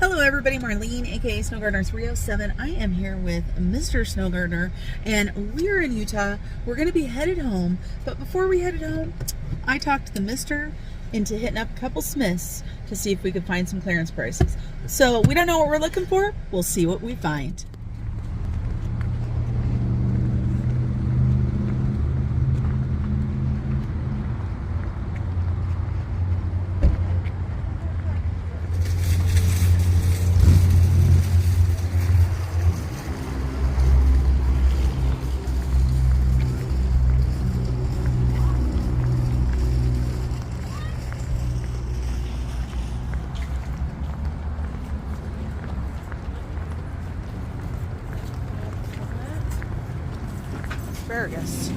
Hello everybody, Marlene, aka Snow Gardener 307. I am here with Mr. Snow Gardener and we're in Utah. We're going to be headed home, but before we headed home, I talked the Mr. into hitting up a couple Smiths to see if we could find some clearance prices. So we don't know what we're looking for. We'll see what we find. Asparagus.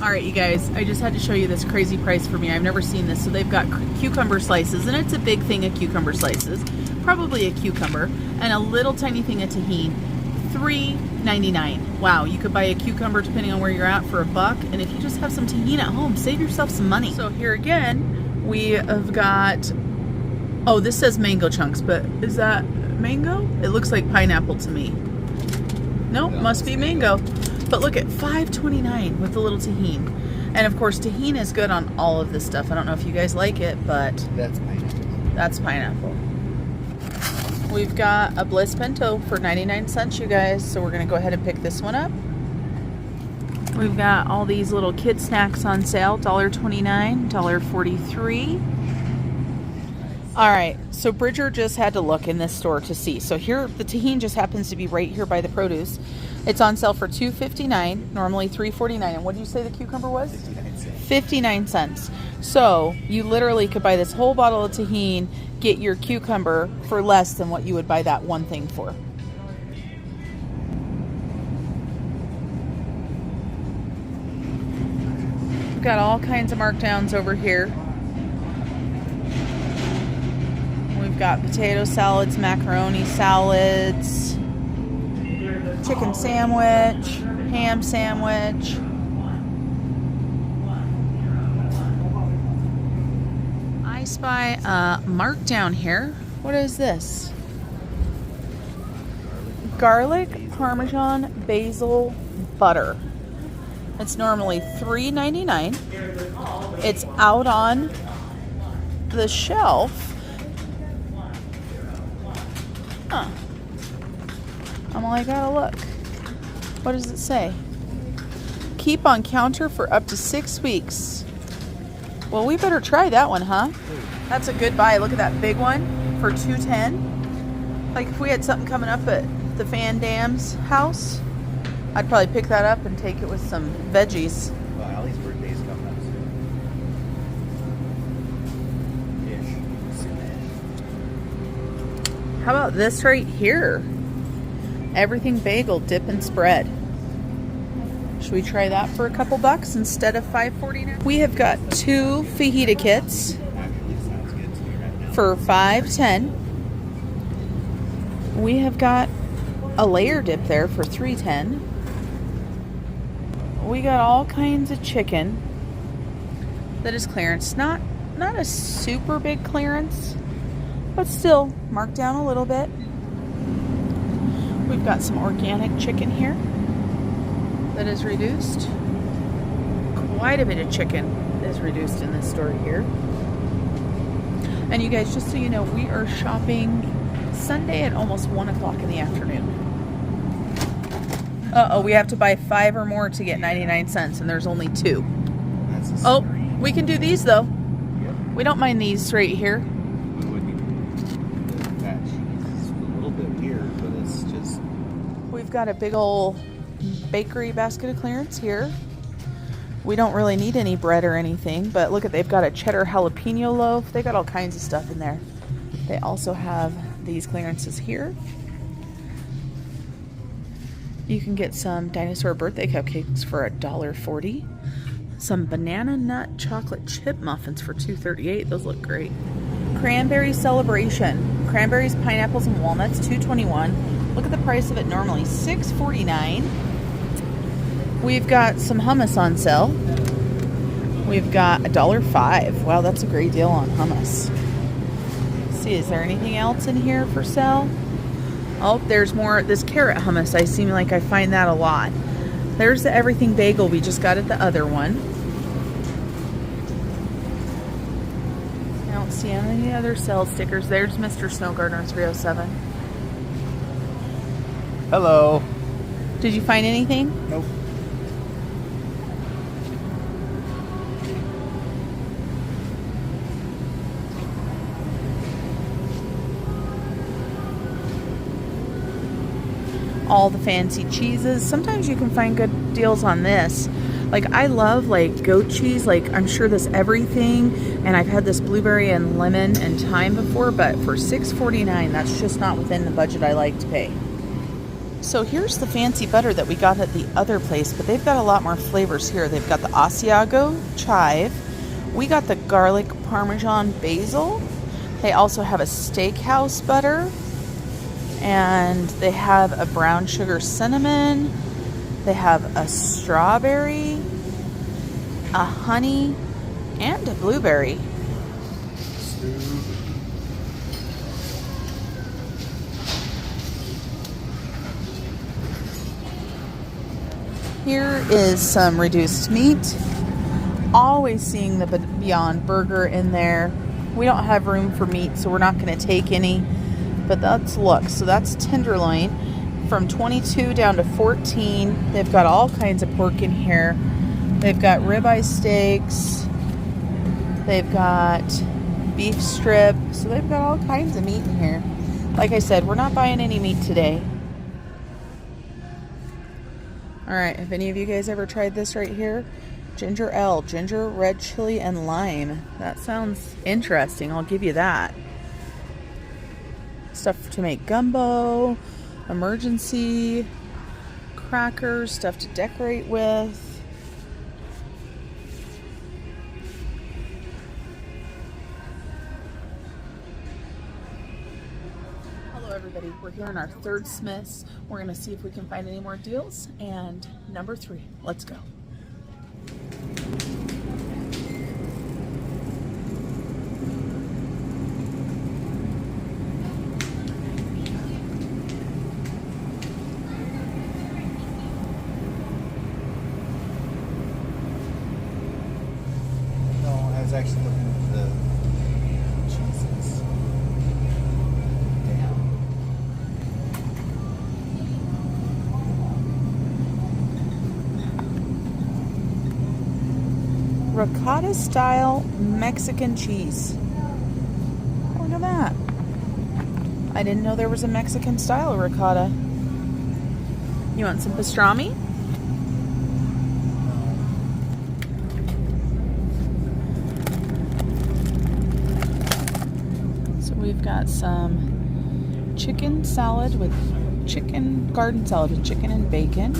Alright you guys, I just had to show you this crazy price for me. I've never seen this. So they've got cucumber slices, and it's a big thing of cucumber slices, probably a cucumber, and a little tiny thing of tahini. $3.99. Wow, you could buy a cucumber depending on where you're at for $1, and if you just have some tahini at home, save yourself some money. So here again, we have got, oh, this says mango chunks, but is that mango? It looks like pineapple to me. Nope, must be mango. But look at $5.29 with the little tahini. And of course, tahini is good on all of this stuff. I don't know if you guys like it, but that's pineapple. That's pineapple. We've got a Bliss Pinto for 99 cents, you guys, so we're going to go ahead and pick this one up. We've got all these little kid snacks on sale, $1.29, $1.43. Alright, so Bridger just had to look in this store to see. So here, the tahini just happens to be right here by the produce. It's on sale for $2.59, normally $3.49. And what did you say the cucumber was? 59 cents. 59 cents. So you literally could buy this whole bottle of tahini, get your cucumber for less than what you would buy that one thing for. We've got all kinds of markdowns over here. We've got potato salads, macaroni salads, chicken sandwich, ham sandwich. I spy a markdown here. What is this? Garlic, Parmesan, basil, butter. It's normally $3.99. It's out on the shelf. Huh. I'm like, I gotta look. What does it say? Keep on counter for up to 6 weeks. Well, we better try that one, huh? That's a good buy. Look at that big one for $2.10. Like if we had something coming up at the Van Dam's house, I'd probably pick that up and take it with some veggies. Well, Allie's birthday's coming up soon. How about this right here? Everything bagel, dip and spread. Should we try that for a couple bucks instead of $5.49? We have got 2 fajita kits for $5.10. We have got a layer dip there for $3.10. We got all kinds of chicken that is clearance. Not a super big clearance, but still marked down a little bit. We've got some organic chicken here that is reduced. Quite a bit of chicken is reduced in this store here. And you guys, just so you know, we are shopping Sunday at almost 1 o'clock in the afternoon. Uh-oh, we have to buy 5 or more to get 99 cents, and there's only 2. Oh, we can do these though. Yep. We don't mind these right here. We wouldn't. That cheese is a little bit weird, but it's just... We've got a big old bakery basket of clearance here. We don't really need any bread or anything, but look at, they've got a cheddar jalapeno loaf. They got all kinds of stuff in there. They also have these clearances here. You can get some dinosaur birthday cupcakes for $1.40. Some banana nut chocolate chip muffins for $2.38. Those look great. Cranberry Celebration. Cranberries, pineapples, and walnuts, $2.21. Look at the price of it normally, $6.49. We've got some hummus on sale. We've got $1.05. Wow, that's a great deal on hummus. Let's see, is there anything else in here for sale? Oh, there's more. This carrot hummus, I seem like I find that a lot. There's the everything bagel we just got at the other one. I don't see any other sale stickers. There's Mr. Snow Gardener 307. Hello. Did you find anything? Nope. All the fancy cheeses. Sometimes you can find good deals on this. Like, I love like goat cheese. Like, I'm sure this everything, and I've had this blueberry and lemon and thyme before, but for $6.49, that's just not within the budget I like to pay. So here's the fancy butter that we got at the other place, but they've got a lot more flavors here. They've got the Asiago chive. We got the garlic parmesan basil. They also have a steakhouse butter. And they have a brown sugar cinnamon. They have a strawberry, a honey, and a blueberry. Here is some reduced meat. Always seeing the Beyond Burger in there. We don't have room for meat, so we're not going to take any. But that's, look, so that's tenderloin from 22 down to 14. They've got all kinds of pork in here. They've got ribeye steaks. They've got beef strip. So they've got all kinds of meat in here. Like I said, we're not buying any meat today. All right, have any of you guys ever tried this right here? Ginger ale, ginger, red chili, and lime. That sounds interesting. I'll give you that. Stuff to make gumbo, emergency, crackers, stuff to decorate with. Hello everybody, we're here in our third Smith's. We're going to see if we can find any more deals. And number 3, let's go. Actually looking at the cheeses. Ricotta style Mexican cheese. Look at that. I didn't know there was a Mexican style ricotta. You want some pastrami? We've got some chicken salad with garden salad with chicken and bacon.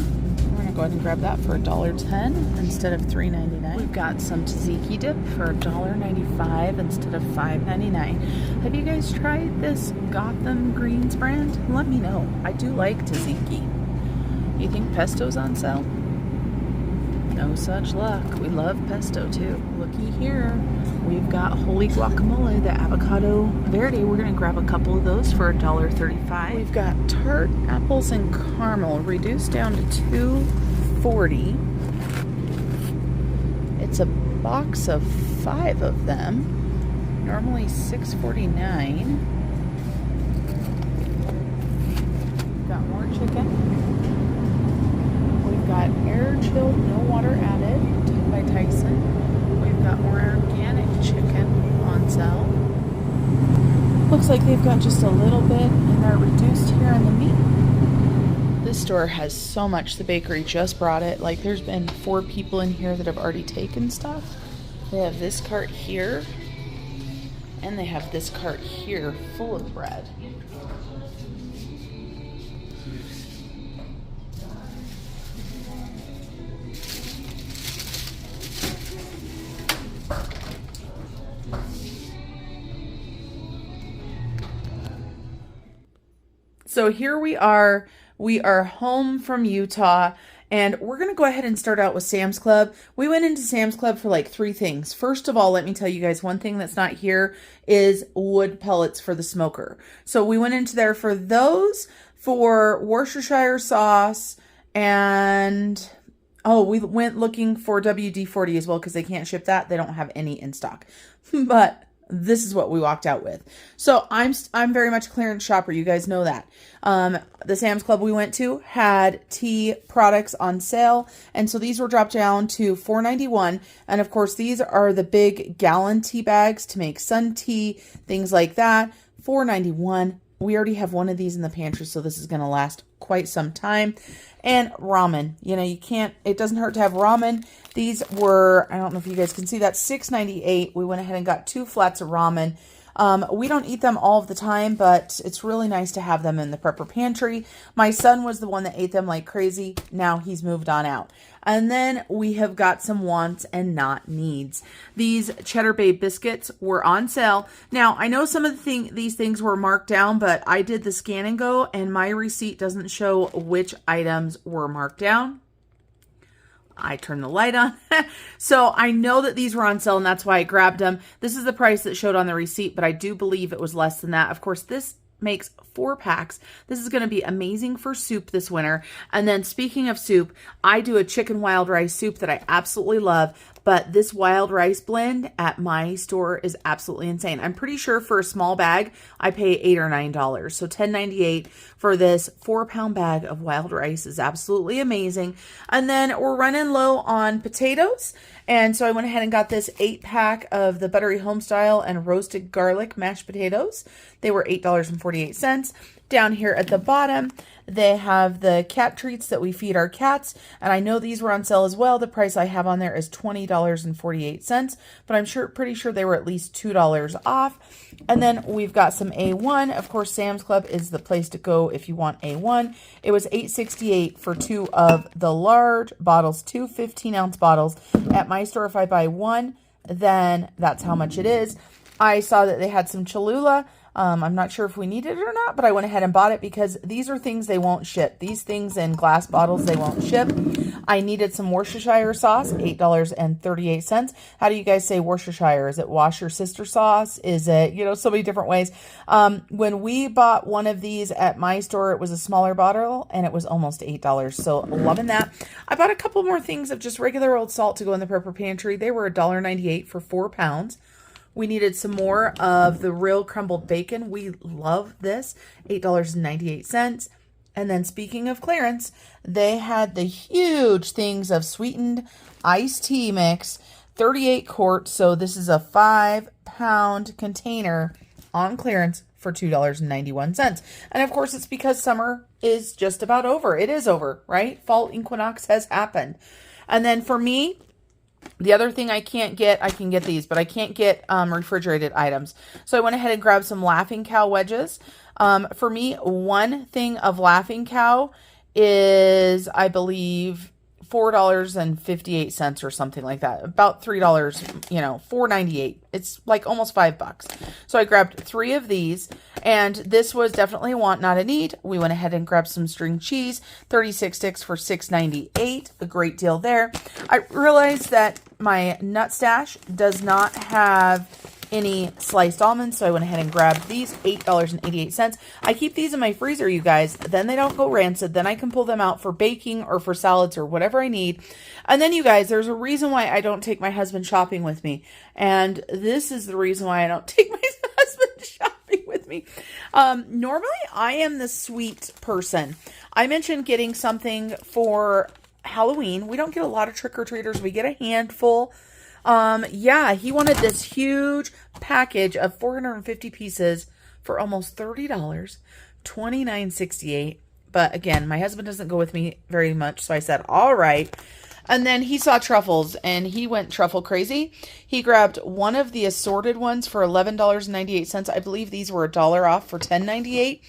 We're gonna go ahead and grab that for $1.10 instead of $3.99. We've got some tzatziki dip for $1.95 instead of $5.99. Have you guys tried this Gotham Greens brand? Let me know. I do like tzatziki. You think pesto's on sale? No such luck. We love pesto too. Looky here. We've got holy guacamole, the avocado verde. We're going to grab a couple of those for $1.35. We've got tart apples and caramel reduced down to $2.40. It's a box of 5 of them. Normally $6.49. We've got more chicken. We've got air chilled, no water added, by Tyson. We've got more organic chicken on sale. Looks like they've got just a little bit and they're reduced here on the meat. This store has so much. The bakery just brought it. Like, there's been 4 people in here that have already taken stuff. They have this cart here and they have this cart here full of bread. So here we are. We are home from Utah, and we're going to go ahead and start out with Sam's Club. We went into Sam's Club for like 3 things. First of all, let me tell you guys, one thing that's not here is wood pellets for the smoker. So we went into there for those, for Worcestershire sauce, and oh, we went looking for WD-40 as well because they can't ship that. They don't have any in stock. But this is what we walked out with. So I'm very much a clearance shopper. You guys know that. The Sam's Club we went to had tea products on sale. And so these were dropped down to $4.91. And of course, these are the big gallon tea bags to make sun tea, things like that. $4.91. We already have one of these in the pantry, so this is going to last quite some time. And ramen. You know, it doesn't hurt to have ramen. These were, I don't know if you guys can see that, $6.98. We went ahead and got 2 flats of ramen. We don't eat them all of the time, but it's really nice to have them in the prepper pantry. My son was the one that ate them like crazy. Now he's moved on out. And then we have got some wants and not needs. These Cheddar Bay biscuits were on sale. Now, I know some of these things were marked down, but I did the scan and go, and my receipt doesn't show which items were marked down. I turned the light on. So I know that these were on sale, and that's why I grabbed them. This is the price that showed on the receipt, but I do believe it was less than that. Of course, this makes 4 packs. This is going to be amazing for soup this winter. And then speaking of soup, I do a chicken wild rice soup that I absolutely love. But this wild rice blend at my store is absolutely insane. I'm pretty sure for a small bag, I pay $8 or $9. So $10.98 for this 4-pound bag of wild rice is absolutely amazing. And then we're running low on potatoes. And so I went ahead and got this 8-pack of the buttery homestyle and roasted garlic mashed potatoes. They were $8.48. Down here at the bottom, they have the cat treats that we feed our cats, and I know these were on sale as well. The price I have on there is $20.48, but I'm pretty sure they were at least $2 off. And then we've got some A1. Of course, Sam's Club is the place to go if you want A1. It was $8.68 for 2 of the large bottles, 2 15-ounce bottles. At my store, if I buy 1, then that's how much it is. I saw that they had some Cholula. I'm not sure if we need it or not, but I went ahead and bought it because these are things they won't ship. These things in glass bottles, they won't ship. I needed some Worcestershire sauce, $8.38. How do you guys say Worcestershire? Is it wash your sister sauce? Is it, so many different ways. When we bought one of these at my store, it was a smaller bottle and it was almost $8. So loving that. I bought a couple more things of just regular old salt to go in the prepper pantry. They were $1.98 for 4 pounds. We needed some more of the real crumbled bacon. We love this, $8.98. And then speaking of clearance, they had the huge things of sweetened iced tea mix, 38 quarts. So this is a 5-pound container on clearance for $2.91. And of course, it's because summer is just about over. It is over, right? Fall equinox has happened. And then for me, the other thing I can get these, but I can't get refrigerated items. So I went ahead and grabbed some Laughing Cow wedges. For me, one thing of Laughing Cow is, I believe, $4.58 or something like that. About $3, $4.98. It's like almost $5. So I grabbed 3 of these, and this was definitely a want, not a need. We went ahead and grabbed some string cheese, 36 sticks for $6.98. A great deal there. I realized that my nut stash does not have any sliced almonds, so I went ahead and grabbed these, $8.88. I keep these in my freezer, you guys. Then they don't go rancid. Then I can pull them out for baking or for salads or whatever I need. And then, you guys, there's a reason why I don't take my husband shopping with me. And this is the reason why I don't take my husband shopping with me. Normally, I am the sweet person. I mentioned getting something for Halloween. We don't get a lot of trick-or-treaters. We get a handful. Yeah, he wanted this huge package of 450 pieces for almost $30, $29.68. But again, my husband doesn't go with me very much, so I said, all right. And then he saw truffles, and he went truffle crazy. He grabbed one of the assorted ones for $11.98. I believe these were $1 off for $10.98.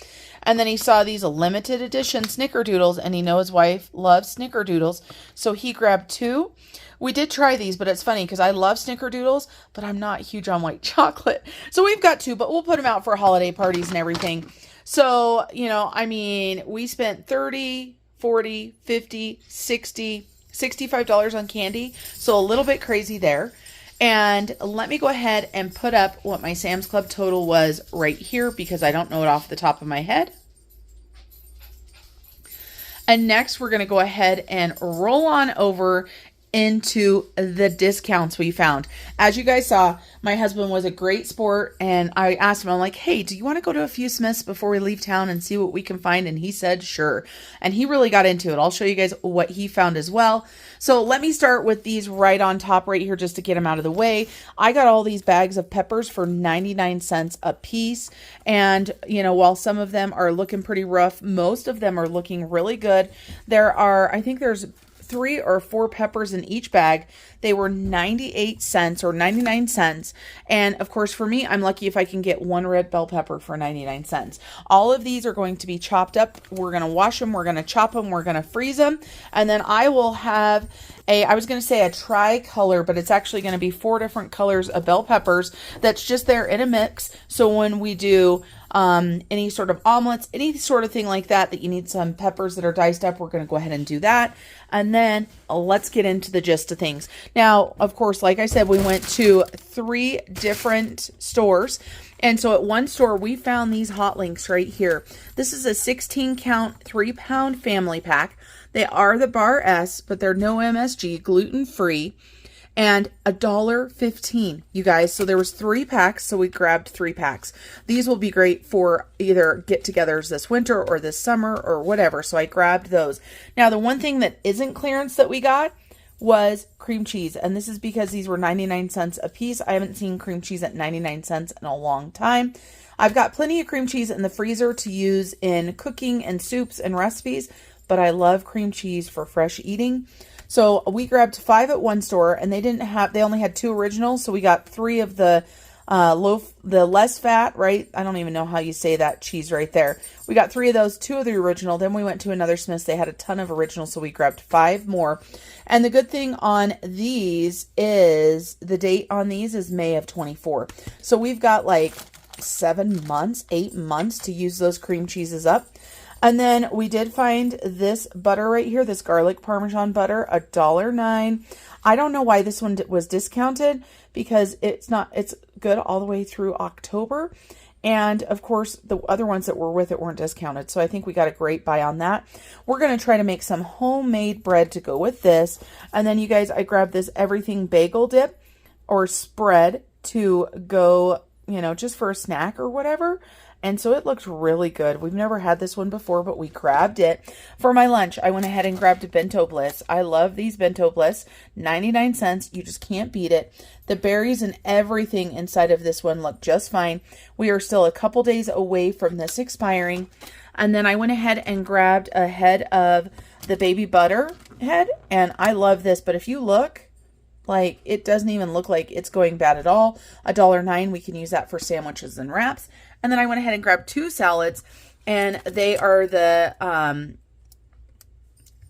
And then he saw these limited edition snickerdoodles, and he knows his wife loves snickerdoodles, so he grabbed 2. We did try these, but it's funny because I love snickerdoodles, but I'm not huge on white chocolate. So we've got 2, but we'll put them out for holiday parties and everything. So, you know, I mean, we spent 30, 40, 50, 60, $65 on candy. So a little bit crazy there. And let me go ahead and put up what my Sam's Club total was right here because I don't know it off the top of my head. And next, we're going to go ahead and roll on over into the discounts we found. As you guys saw, my husband was a great sport, and I asked him, I'm like, hey, do you want to go to a few Smiths before we leave town and see what we can find? And he said, sure. And he really got into it. I'll show you guys what he found as well. So let me start with these right on top right here just to get them out of the way. I got all these bags of peppers for 99 cents a piece. And, you know, while some of them are looking pretty rough, most of them are looking really good. There are, I think there's 3 or 4 peppers in each bag. They were 98 cents or 99 cents. And of course, for me, I'm lucky if I can get 1 red bell pepper for 99 cents. All of these are going to be chopped up. We're going to wash them. We're going to chop them. We're going to freeze them. And then I will have I was going to say a tricolor, but it's actually going to be 4 different colors of bell peppers that's just there in a mix. So when we do any sort of omelets, any sort of thing like that you need some peppers that are diced up, we're going to go ahead and do that. And then let's get into the gist of things. Now, of course, like I said, we went to 3 different stores. And so at one store, we found these hot links right here. This is a 16 count, 3-pound family pack. They are the Bar S, but they're no MSG, gluten-free, and $1.15, you guys. So there was 3 packs, so we grabbed 3 packs. These will be great for either get-togethers this winter or this summer or whatever, so I grabbed those. Now, the one thing that isn't clearance that we got was cream cheese, and this is because these were 99 cents a piece. I haven't seen cream cheese at 99 cents in a long time. I've got plenty of cream cheese in the freezer to use in cooking and soups and recipes, but I love cream cheese for fresh eating. So we grabbed 5 at one store, and they only had 2 originals, so we got 3 of the the less fat, right? I don't even know how you say that cheese right there. We got 3 of those, 2 of the original. Then we went to another Smith's. They had a ton of originals, so we grabbed 5 more. And the good thing on these is the date on these is May of 24. So we've got like 7 months, 8 months to use those cream cheeses up. And then we did find this butter right here, this garlic Parmesan butter, $1.09. I don't know why this one was discounted because it's good all the way through October. And of course, the other ones that were with it weren't discounted. So I think we got a great buy on that. We're going to try to make some homemade bread to go with this. And then you guys, I grabbed this everything bagel dip or spread to go, you know, just for a snack or whatever. And so it looks really good. We've never had this one before, but we grabbed it. For my lunch, I went ahead and grabbed a Bento Bliss. I love these Bento Bliss. 99 cents. You just can't beat it. The berries and everything inside of this one look just fine. We are still a couple days away from this expiring. And then I went ahead and grabbed a head of the baby butter head. And I love this. But if you look, like, it doesn't even look like it's going bad at all. $1.09, we can use that for sandwiches and wraps. And then I went ahead and grabbed 2 salads, and they are the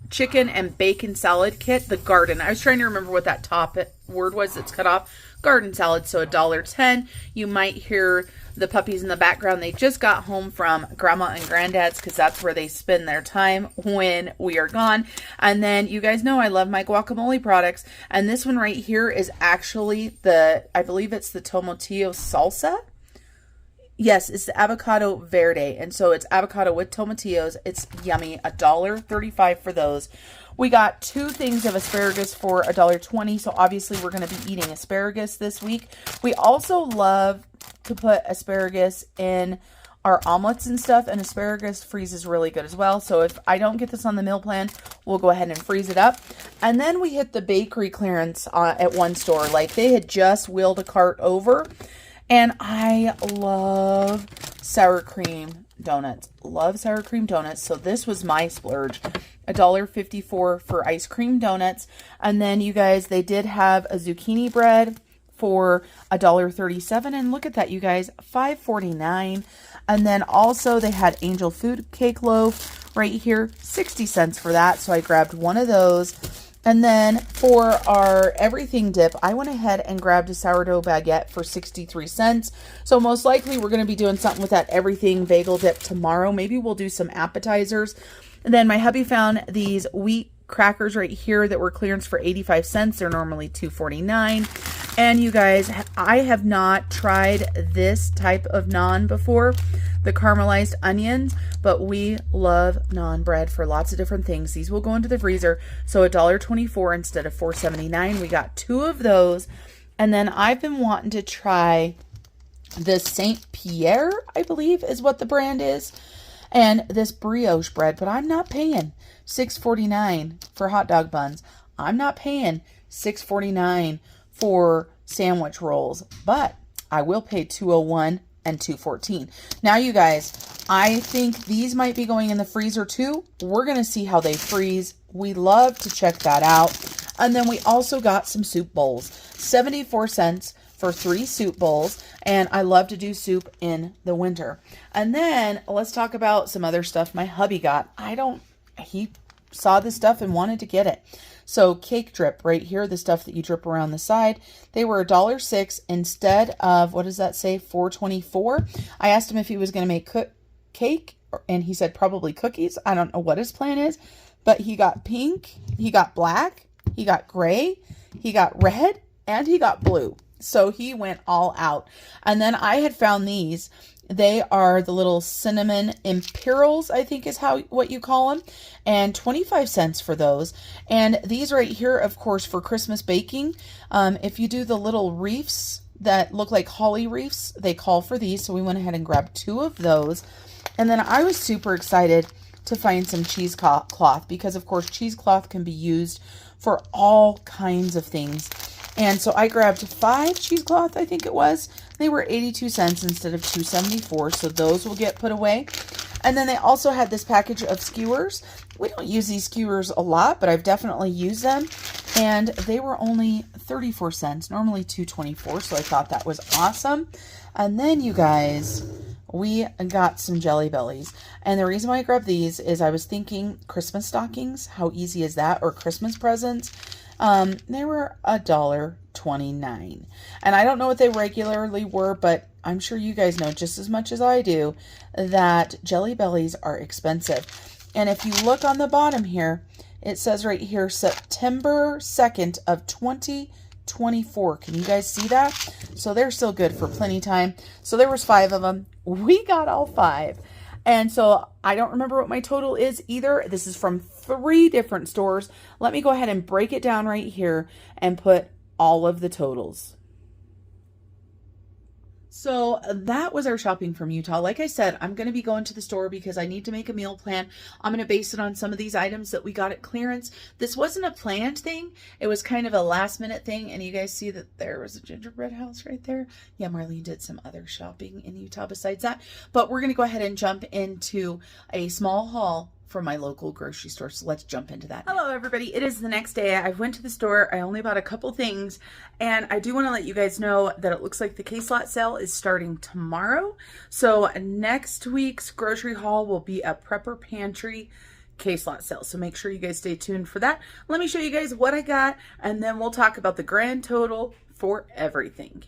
chicken and bacon salad kit, the garden. I was trying to remember what that top word was that's cut off. Garden salad, so $1.10. You might hear the puppies in the background. They just got home from grandma and granddad's because that's where they spend their time when we are gone. And then you guys know I love my guacamole products. And this one right here is actually I believe it's the tomatillo salsa. Yes, it's the avocado verde. And so it's avocado with tomatillos. It's yummy. $1.35 for those. We got 2 things of asparagus for $1.20. So obviously we're going to be eating asparagus this week. We also love to put asparagus in our omelets and stuff. And asparagus freezes really good as well. So if I don't get this on the meal plan, we'll go ahead and freeze it up. And then we hit the bakery clearance at one store. Like, they had just wheeled a cart over. And I love sour cream donuts. Love sour cream donuts. So this was my splurge. $1.54 for ice cream donuts. And then you guys, they did have a zucchini bread for $1.37. And look at that, you guys, $5.49. And then also they had angel food cake loaf right here, 60 cents for that. So I grabbed one of those. And then for our everything dip, I went ahead and grabbed a sourdough baguette for 63 cents. So most likely we're going to be doing something with that everything bagel dip tomorrow. Maybe we'll do some appetizers. And then my hubby found these wheat crackers right here that were clearance for 85 cents. They're normally $2.49. And you guys, I have not tried this type of naan before, the caramelized onions, but we love naan bread for lots of different things. These will go into the freezer. So $1.24 instead of $4.79. We got 2 of those. And then I've been wanting to try the St. Pierre, I believe is what the brand is. And this brioche bread, but I'm not paying $6.49 for hot dog buns. I'm not paying $6.49 for sandwich rolls, but I will pay $2.01 and $2.14. Now, you guys, I think these might be going in the freezer too. We're going to see how they freeze. We love to check that out. And then we also got some soup bowls, 74 cents for 3 soup bowls. And I love to do soup in the winter. And then let's talk about some other stuff my hubby got. He saw this stuff and wanted to get it. So cake drip right here, the stuff that you drip around the side, they were $1.06 instead of, what does that say, $4.24. I asked him if he was going to make cake, and he said probably cookies. I don't know what his plan is, but he got pink, he got black, he got gray, he got red, and he got blue. So he went all out. And then I had found these. They are the little cinnamon imperials, I think is what you call them, and 25 cents for those. And these right here, of course, for Christmas baking, if you do the little wreaths that look like holly wreaths, they call for these. So we went ahead and grabbed 2 of those. And then I was super excited to find some cheesecloth because, of course, cheesecloth can be used for all kinds of things. And so I grabbed 5 cheesecloth, I think it was. They were 82 cents instead of $2.74, so those will get put away. And then they also had this package of skewers. We don't use these skewers a lot, but I've definitely used them. And they were only 34 cents, normally $2.24, so I thought that was awesome. And then, you guys, we got some Jelly Bellies. And the reason why I grabbed these is I was thinking Christmas stockings, how easy is that, or Christmas presents. They were $1.29. And I don't know what they regularly were, but I'm sure you guys know just as much as I do that Jelly Bellies are expensive. And if you look on the bottom here, it says right here, September 2nd of 2024. Can you guys see that? So they're still good for plenty time. So there was 5 of them. We got all 5. And so I don't remember what my total is either. This is from 3 different stores. Let me go ahead and break it down right here and put all of the totals. So that was our shopping from Utah. Like I said, I'm going to be going to the store because I need to make a meal plan. I'm going to base it on some of these items that we got at clearance. This wasn't a planned thing. It was kind of a last minute thing. And you guys see that there was a gingerbread house right there. Yeah, Marlene did some other shopping in Utah besides that. But we're going to go ahead and jump into a small haul from my local grocery store. So let's jump into that. Hello everybody. It is the next day. I went to the store. I only bought a couple things, and I do want to let you guys know that it looks like the case lot sale is starting tomorrow. So next week's grocery haul will be a Prepper Pantry case lot sale. So make sure you guys stay tuned for that. Let me show you guys what I got, and then we'll talk about the grand total for everything.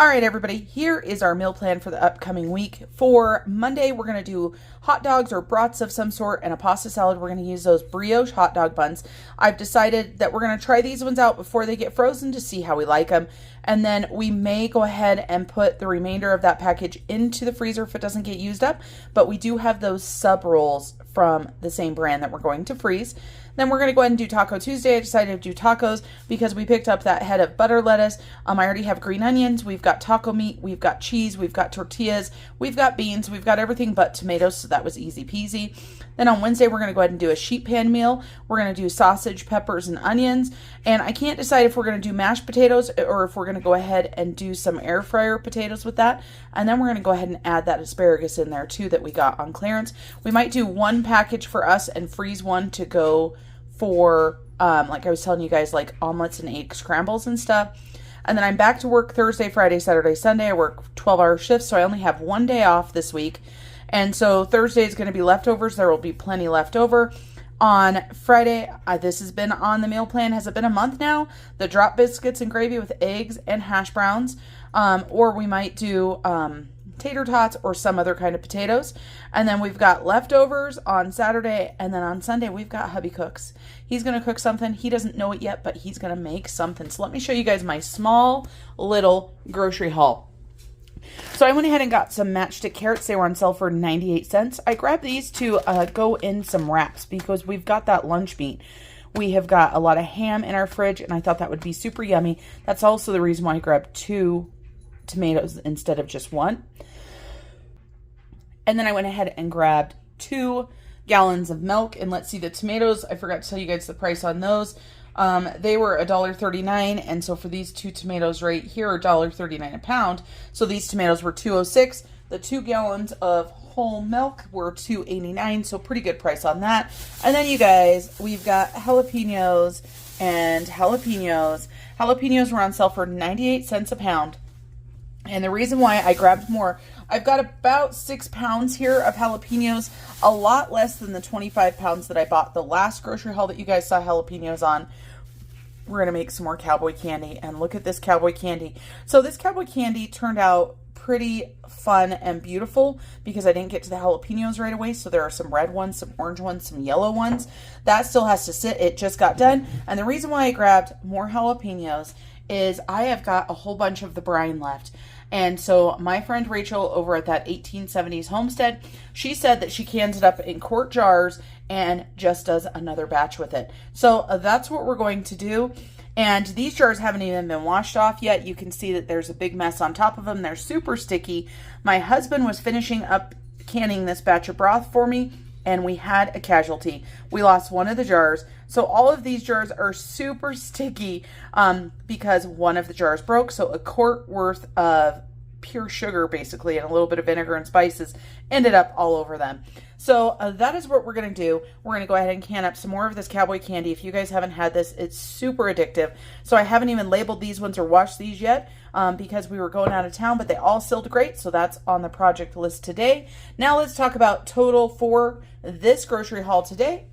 All right, everybody, here is our meal plan for the upcoming week. For Monday, we're going to do hot dogs or brats of some sort and a pasta salad. We're going to use those brioche hot dog buns. I've decided that we're going to try these ones out before they get frozen to see how we like them. And then we may go ahead and put the remainder of that package into the freezer if it doesn't get used up. But we do have those sub rolls from the same brand that we're going to freeze. Then we're going to go ahead and do Taco Tuesday. I decided to do tacos because we picked up that head of butter lettuce. I already have green onions. We've got taco meat. We've got cheese. We've got tortillas. We've got beans. We've got everything but tomatoes, so that was easy peasy. Then on Wednesday, we're going to go ahead and do a sheet pan meal. We're going to do sausage, peppers, and onions. And I can't decide if we're going to do mashed potatoes or if we're going to go ahead and do some air fryer potatoes with that. And then we're going to go ahead and add that asparagus in there too that we got on clearance. We might do one package for us and freeze one to go for, like I was telling you guys, like omelets and egg scrambles and stuff. And then I'm back to work Thursday, Friday, Saturday, Sunday. I work 12-hour shifts, so I only have one day off this week. And so Thursday is going to be leftovers. There will be plenty left over. On Friday, this has been on the meal plan. Has it been a month now? The drop biscuits and gravy with eggs and hash browns. Or we might do tater tots or some other kind of potatoes. And then we've got leftovers on Saturday. And then on Sunday, we've got hubby cooks. He's going to cook something. He doesn't know it yet, but he's going to make something. So let me show you guys my small little grocery haul. So I went ahead and got some matchstick carrots. They were on sale for 98 cents. I grabbed these to go in some wraps because we've got that lunch meat. We have got a lot of ham in our fridge, and I thought that would be super yummy. That's also the reason why I grabbed 2 tomatoes instead of just 1. And then I went ahead and grabbed 2 gallons of milk. And let's see, the tomatoes, I forgot to tell you guys the price on those. They were $1.39, and so for these 2 tomatoes right here are $1.39 a pound. So these tomatoes were $2.06. The 2 gallons of whole milk were $2.89, so pretty good price on that. And then you guys, we've got jalapenos and jalapenos. Jalapenos were on sale for 98 cents a pound. And the reason why I grabbed more, I've got about 6 pounds here of jalapenos, a lot less than the 25 pounds that I bought the last grocery haul that you guys saw jalapenos on. We're going to make some more cowboy candy, and look at this cowboy candy. So this cowboy candy turned out pretty fun and beautiful because I didn't get to the jalapenos right away. So there are some red ones, some orange ones, some yellow ones. That still has to sit. It just got done. And the reason why I grabbed more jalapenos is I have got a whole bunch of the brine left. And so my friend Rachel over at that 1870s homestead, she said that she cans it up in quart jars and just does another batch with it. So that's what we're going to do. And these jars haven't even been washed off yet. You can see that there's a big mess on top of them. They're super sticky. My husband was finishing up canning this batch of broth for me, and we had a casualty. We lost one of the jars. So all of these jars are super sticky because one of the jars broke. So a quart worth of pure sugar, basically, and a little bit of vinegar and spices ended up all over them. So that is what we're going to do. We're going to go ahead and can up some more of this cowboy candy. If you guys haven't had this, it's super addictive. So I haven't even labeled these ones or washed these yet because we were going out of town, but they all sealed great. So that's on the project list today. Now let's talk about total for this grocery haul today.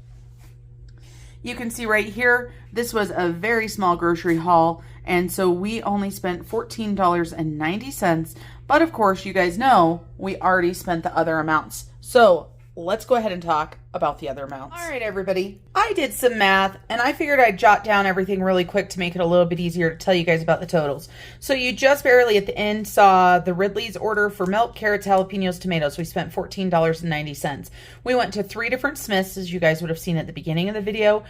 You can see right here, this was a very small grocery haul. And so we only spent $14.90. But of course, you guys know we already spent the other amounts. So let's go ahead and talk about the other amounts. All right, everybody. I did some math and I figured I'd jot down everything really quick to make it a little bit easier to tell you guys about the totals. So you just barely at the end saw the Ridley's order for milk, carrots, jalapenos, tomatoes. We spent $14.90. We went to 3 different Smiths, as you guys would have seen at the beginning of the video.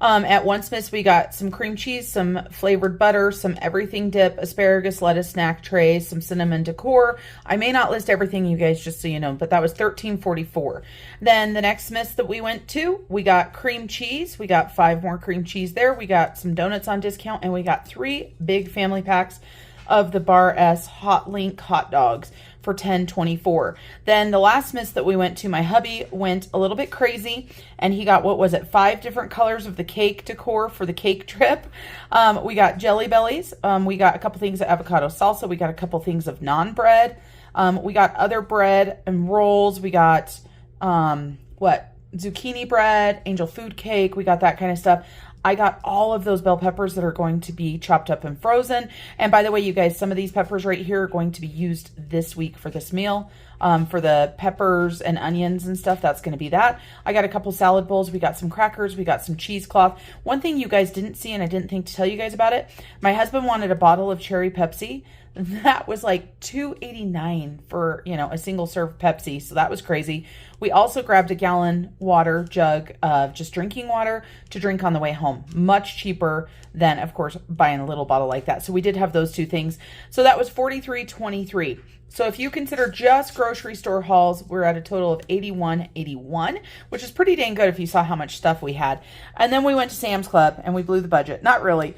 At one Smith's, we got some cream cheese, some flavored butter, some everything dip, asparagus, lettuce, snack trays, some cinnamon decor. I may not list everything, you guys, just so you know, but that was $13.44. Then the next Smith's that we went to, we got cream cheese. We got 5 more cream cheese there. We got some donuts on discount, and we got 3 big family packs of the Bar S Hot Link hot dogs for $10.24. Then the last Smith's that we went to, my hubby went a little bit crazy and he got, what was it, 5 different colors of the cake decor for the cake trip. We got Jelly Bellies. We got a couple things of avocado salsa. We got a couple things of naan bread. We got other bread and rolls. We got, zucchini bread, angel food cake. We got that kind of stuff. I got all of those bell peppers that are going to be chopped up and frozen. And by the way, you guys, some of these peppers right here are going to be used this week for this meal. For the peppers and onions and stuff, that's going to be that. I got a couple salad bowls. We got some crackers. We got some cheesecloth. One thing you guys didn't see, and I didn't think to tell you guys about it, my husband wanted a bottle of cherry Pepsi. That was like $2.89 for, a single serve Pepsi. So that was crazy. We also grabbed a gallon water jug of just drinking water to drink on the way home. Much cheaper than, of course, buying a little bottle like that. So we did have those 2 things. So that was $43.23. So if you consider just grocery store hauls, we're at a total of $81.81, which is pretty dang good if you saw how much stuff we had. And then we went to Sam's Club and we blew the budget. Not really.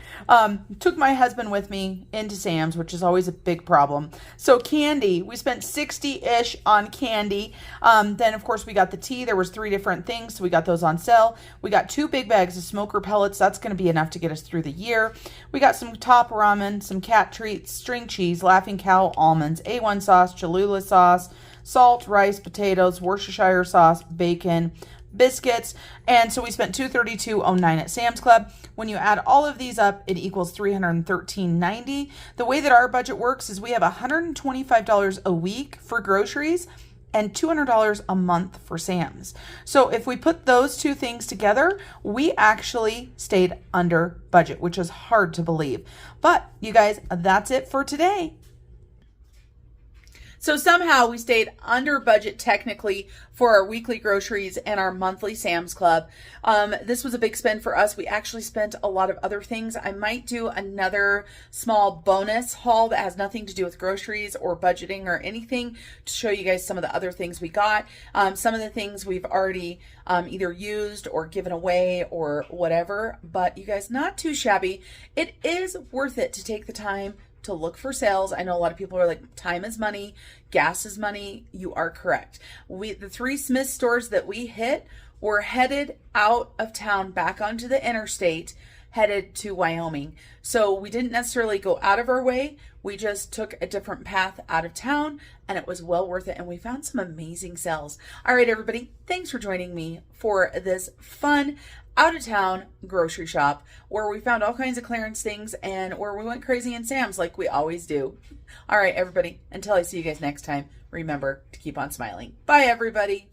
Took my husband with me into Sam's, which is always a big problem. So candy, we spent $60-ish on candy. Then of course we got the tea. There was 3 different things, so we got those on sale. We got 2 big bags of smoker pellets. That's going to be enough to get us through the year. We got some top ramen, some cat treats, string cheese, Laughing Cow almonds, A1 sauce, Cholula sauce, salt, rice, potatoes, Worcestershire sauce, bacon, biscuits. And so we spent $232.09 at Sam's Club. When you add all of these up, it equals $313.90. The way that our budget works is we have $125 a week for groceries and $200 a month for Sam's. So if we put those two things together, we actually stayed under budget, which is hard to believe. But you guys, that's it for today. So somehow we stayed under budget technically for our weekly groceries and our monthly Sam's Club. This was a big spend for us. We actually spent a lot of other things. I might do another small bonus haul that has nothing to do with groceries or budgeting or anything to show you guys some of the other things we got. Some of the things we've already either used or given away or whatever, but you guys, not too shabby. It is worth it to take the time to look for sales. I know a lot of people are like, time is money, gas is money. You are correct. The 3 Smith stores that we hit were headed out of town back onto the interstate, headed to Wyoming. So we didn't necessarily go out of our way. We just took a different path out of town, and it was well worth it. And we found some amazing sales. All right, everybody, thanks for joining me for this fun out of town grocery shop where we found all kinds of clearance things and where we went crazy in Sam's like we always do. All right, everybody, until I see you guys next time, remember to keep on smiling. Bye, everybody.